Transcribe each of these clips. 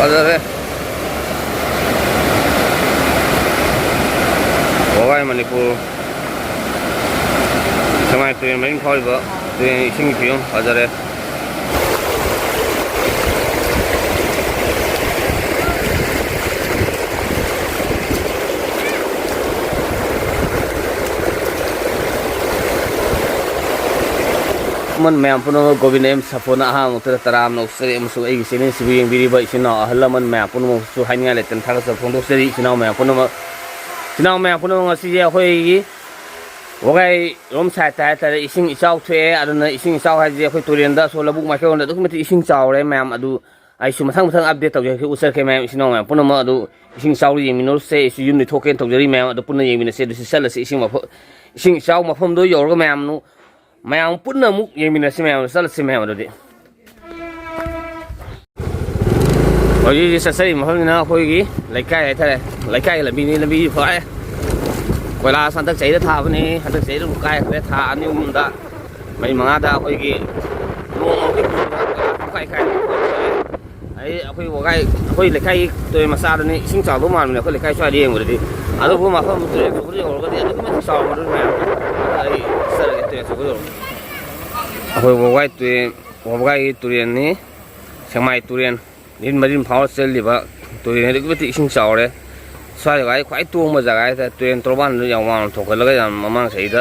ꯐꯖꯔꯦ ꯋꯥꯒꯥꯏ ꯃꯅꯤꯄꯨꯔ ꯁꯉꯥꯏ ꯇꯨꯔꯦꯜ ꯃꯔꯤꯡ ꯐꯥꯎꯔꯤꯕ ꯇꯨꯔꯦꯜ ꯏꯁꯤꯡꯒꯤ ꯐꯤꯕꯝ ꯐꯖꯔꯦ मैम पुनः गोविंद एम सफोना अहमद तराम नौसरी चैनल से यंबीब इचना अहल मैम पुनः हाईना लेते फोंदोसरी इचना मैम पुनः इचना मैम पुनः अखोई वगाई रोम साइड है इसिंग इचाव थोए इसिंग इचाव है अखोई तुरेंद सो लबुक माइक्रोन इसिंग चावरे मैम मथंग मथंग अपडेट तौजरके उसरके मैम इचना मैम पुनः इसिंग चाव येंगिनोसे यूम थोके तौजरी मैम पुनः येंगिनसे चलसे इसिंग इचाव मफम यौरग मैम मैम पुनः अमुक येंगिनसे मैम चलसे मैम हजी चसरी मफमना अखोई लेकाय है लेकाय लंबी लंबी फरे कोयला हंदक चैद थाबने हंदक चैद काय था अनी मई मंगाद अखोई काय काय अखोई वगाई अखोई लेकाय तो मचादने इसिंग चाव मानने अखोई लेकाय स्वाद येंगबदि अदुबु मफम तुरे यौरगदि अदुक चाव मदु मैम अखोई वगाई तुरेन सेमाई तुरेन दिन मरीन फाव चलीब तुरेन अदुक इसिंग चावरे स्वाई खाई तोंब जगह है तुरेन तोरबान वांग थोकलगा ममांग सहीद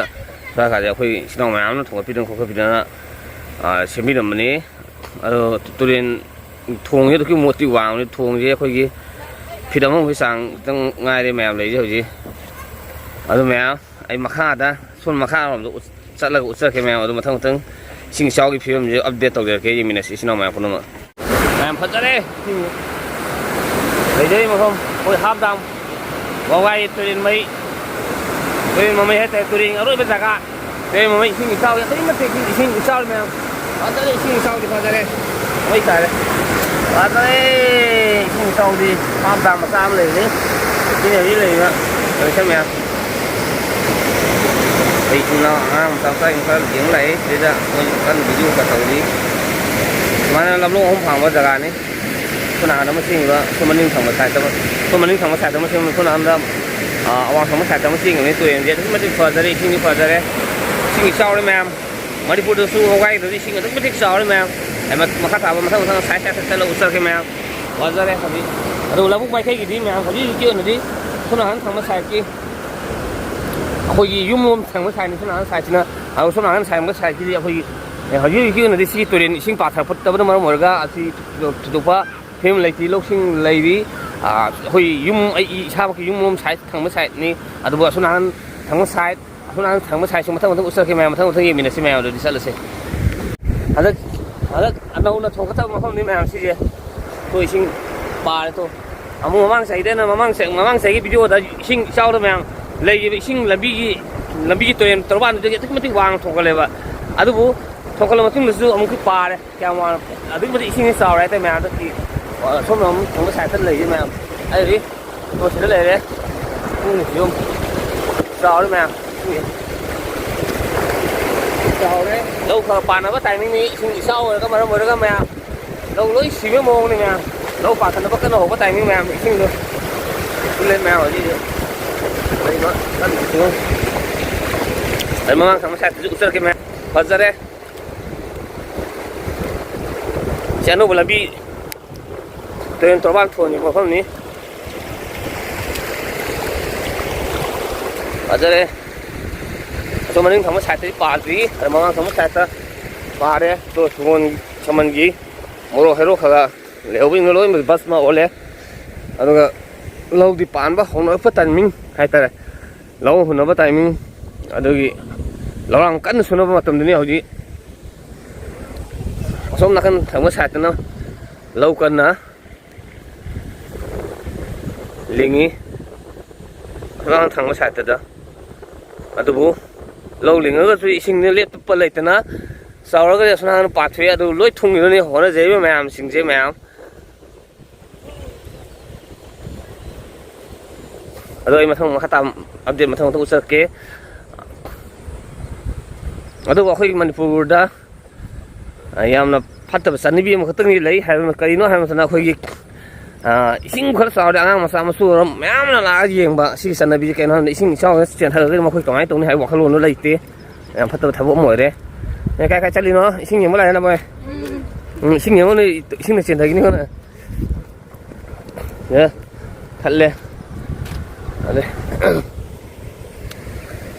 स्वाई अखोई सिनाव मैम थोपीदन खोपीदन सेमीरमने तुरेन थोंगे अदुक मोटी वांग थोंगे अखोई फिदम अमोई चांग गायरे मैम लेजे हौजी अदु मैम आई मखादा सोन मखारोम चलगा उचरके मैम अदु मथंग मथंग इसिंग इचावगी फिबम जे अपडेट तौजरके येंगिनसे सिनाव मैम पुनः मैम फजरे लेजे मफम कोई हाफ दाम वगाई तुरेन मई है तुरेन अरोब जगह तुरेन मई इसिंग इचाव इसिंग इचाव मैम फजरे इसिंग इचावदी फजरे मई तारे फजरे इसिंग इचावदी हाफ दाम मचा अम लेने इने हजी लेबा कनेक्शन मैम इतना आम तक इंफाल येंग लाई जेदा कन वीडियो का तौरी माना लमलों हम फांग जगह ने पुनः हम सिंगा सुमनिंग थंग साइड सुमनिंग थंग साइड में सिंग पुनः हम अवांग थंग साइड में सिंग ने तुरेन जे तुम फजरे सिंग फजरे सिंग चावरे मैम मणिपुर दसु वगाई दि सिंग तुम चावरे मैम मखा थाब मथंग मथंग साइड साइड चल उसरके मैम फजरे हबी अदु लबुक माइखै गिदि मैम हबी की ओनदि पुनः हम थंग साइड की अखोई यूम थंग साइड पुनः साइड ना सोना साइड साइड की अखोई हजी की ओनदि सी तुरेन इसिंग पाथर फुटबन मरम ओरगा असि थुदुपा फेम लेती लोकसिंग लेबी अखोई यूम इसाब की यूम साइड थंग साइड नि अदुबो सोनान थंग साइड मथंग मथंग उसरके मैम मथंग मथंग येंगिनसे मैम अदु चलसे हदक हदक अनौना थोकता मफम नि मैम सिजे तो इसिंग पारे तो अमु ममांग साइदेना ममांग साइगी वीडियो दा इसिंग चावद मैम लेबी इसिंग लंबी की तुरेन तोरबान दे अदुक मति वांग थोकलेबा अदुबु थोकल मतुंगदसु अमुक पारे क्या वांग अदुक मति इसिंग चावरे ते मैम दकी सोम थंग साइड लेजे मैम अरे तो सिदा लेरे यूम चावरे मैम चावरे लो खा पानबा टाइमिंग नि इसिंग चावरगा मरम ओरगा मैम लो लोई सिबे मोंग नि मैम लो पाथनबा कन होबा टाइमिंग मैम इसिंग दो ले मैम हजी अरे मा कन दियो अरे ममांग थंग साइड उसरके मैम फजरे चैनो लंबी तुरेन तोरबान थोनी मफम नि फजरे सोमनिंग थंग साइड पाद्री ममांग थंग साइड पारे तो सुगोन समनगी मोरो हेरो खगा लेबिंग लोई बस मा ओले अदुगा लौदी पानबा होनबा टाइमिंग हाइतारे लौ हुनबा टाइमिंग अदुगी लौरांग कन्न सुनबा मतमदनि हौजी सोम नकन थंग साइड ना लौ कन्ना लिंगी लौरांग थंग साइड दा अदुबु लौ लिंगगसु इसिंग लेप लेतना चावरगा सोना पाथवे अदु लोई थुंगिरनि होना जेबे मैम सिंजे मैम अदु मथंग मखता अपडेट मथंग उसरके अदु अखोई मणिपुर दा यामना फत्तब सनिबी अमखतंगी लई हायम करिनो हायमसना अखोई Ising khởi sao để ngang mà sao mà xua nó mém là lá gì mà xí sân này bị cái nó ising sao chuyện thay cái mà khơi cái tụng này hay hoặc luôn nó lấy tí em phát tờ tháo bộ mồi đấy cái chắc đi nó ising nhiều mới lại năm ơi ising nhiều này ising là chuyện thay cái này nhớ thật lên đây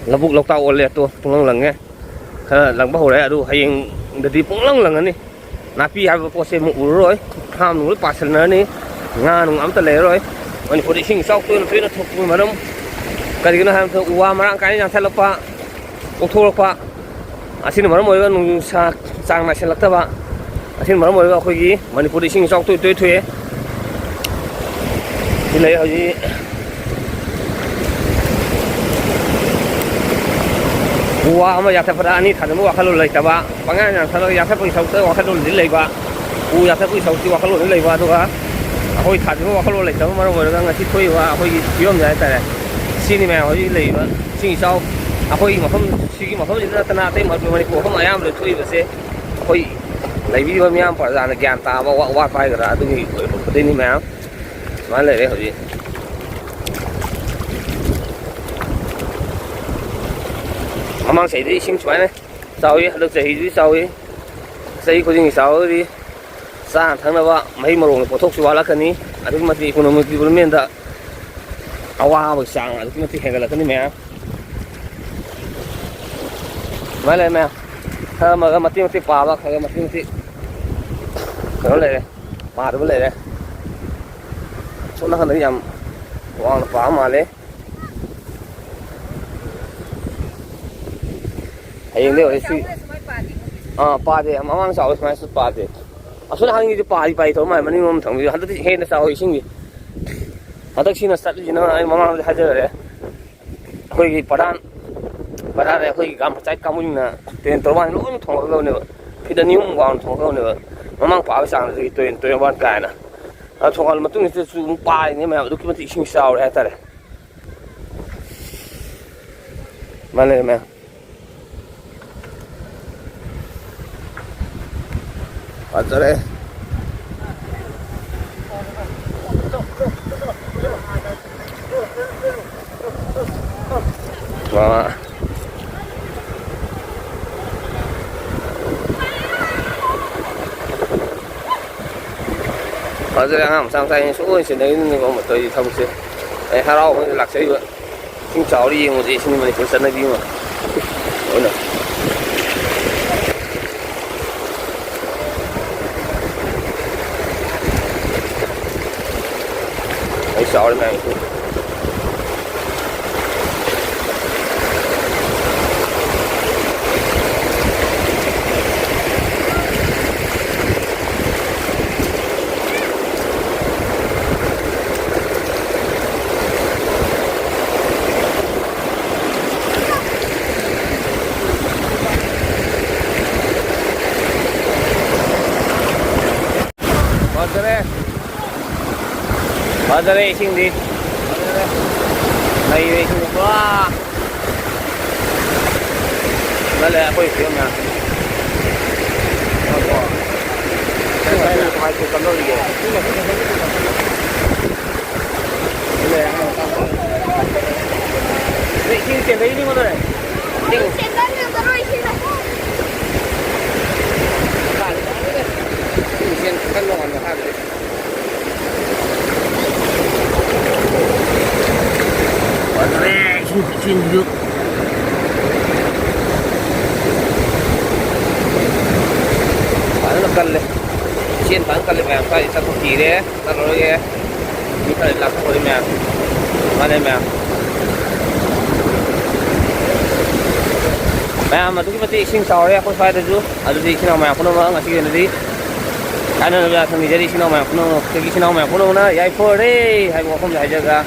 là vụ lộc tàu lên tôi cũng lần nghe lần bắt hồ đấy à đủ hay để đi cũng lần này napi hay có xe mũ rồi ham nó bắt sân này nga nung am tale rồi ani podi sing sau tu nó thuk mà đông cái nó ham thuk uwa marang cái yang thala pa thua pa asin mà moi nung sang na selak ta ba asin mà moi khoi gi mani podi sing sau tu tu thuê đi lấy hồi gì uwa màyak ta ani thằng nó wakalo lấy ta ba pangan yang thalo yak ta poi sau tu wakalo lấy ba u yak ta poi sau tu wakalo lấy ba tu ka hồi thằng nó wakalo lấy ta mà rồi đang ngasi thuê wa hồi biom giải ta xin đi mà hồi lấy ba xin sau hồi mà không xin mà không gì ra ta tới mà mình cũng không ai am được thuê vậy sẽ hồi lấy video mi am phải ra là gian ta và wa phải cái đó tôi nghĩ cái này mà nói lại đấy hồi gì mang sấy đi xin chuối này sau ấy được sấy đi sau ấy sấy có gì sau đi sa thằng nào vậy mấy mà rồi phổ thuốc xóa lá cái này anh cũng mà thì cũng mình cũng miền đó awa bực sang anh cũng mà thì hay là cái này mẹ nói lại mẹ mà cái mặt thì pa vậy cái mặt thì nó lại pa nó lại đây số nó không nhầm quăng nó pa mà lấy hay nhiều đấy suy pa thì mà mang sao mà xuất pa thì số hàng như pa đi bay thôi mà mình không thằng gì hắn tới hết là sao vậy sinh gì hắn tới xin là sát gì nó anh mà mang hai giờ đấy khơi cái pa đan này khơi gam trái cam mình nè tiền tôi mang lỗ thòng hơn nữa khi đã níu quăng thòng hơn nữa mà mang pa sang thì tôi bán cái nè thòng hơn mà tôi nghĩ dùng pa này mà lúc mà thì sinh sao đấy ta đấy mà này mà ở đây và ở đây làm sang tay số trên đấy có một tờ thông xe đấy hai rau lạc xây vậy xin cháu đi một gì xin mình cũng sân này đi mà ôi nè sợ đây này ở đây xin đi đây xin quá đây là quay phim nè đây là hai chục cân đôi gì đây xin tiền đấy đi mà đây xin cân lon là hai đấy xin được phải nó cân lên xin bán cân lên mẹ phải sao không chỉ đấy ta nói nghe như thế là không có mẹ mà đây mẹ mà tôi cứ đi xin sau đấy không phải được chứ ở đây xin nào mẹ không nó nggak sih đi anh là thằng gì đi xin nào mẹ không nó cái xin nào mẹ không nó vậy phơi đấy hay không phải giờ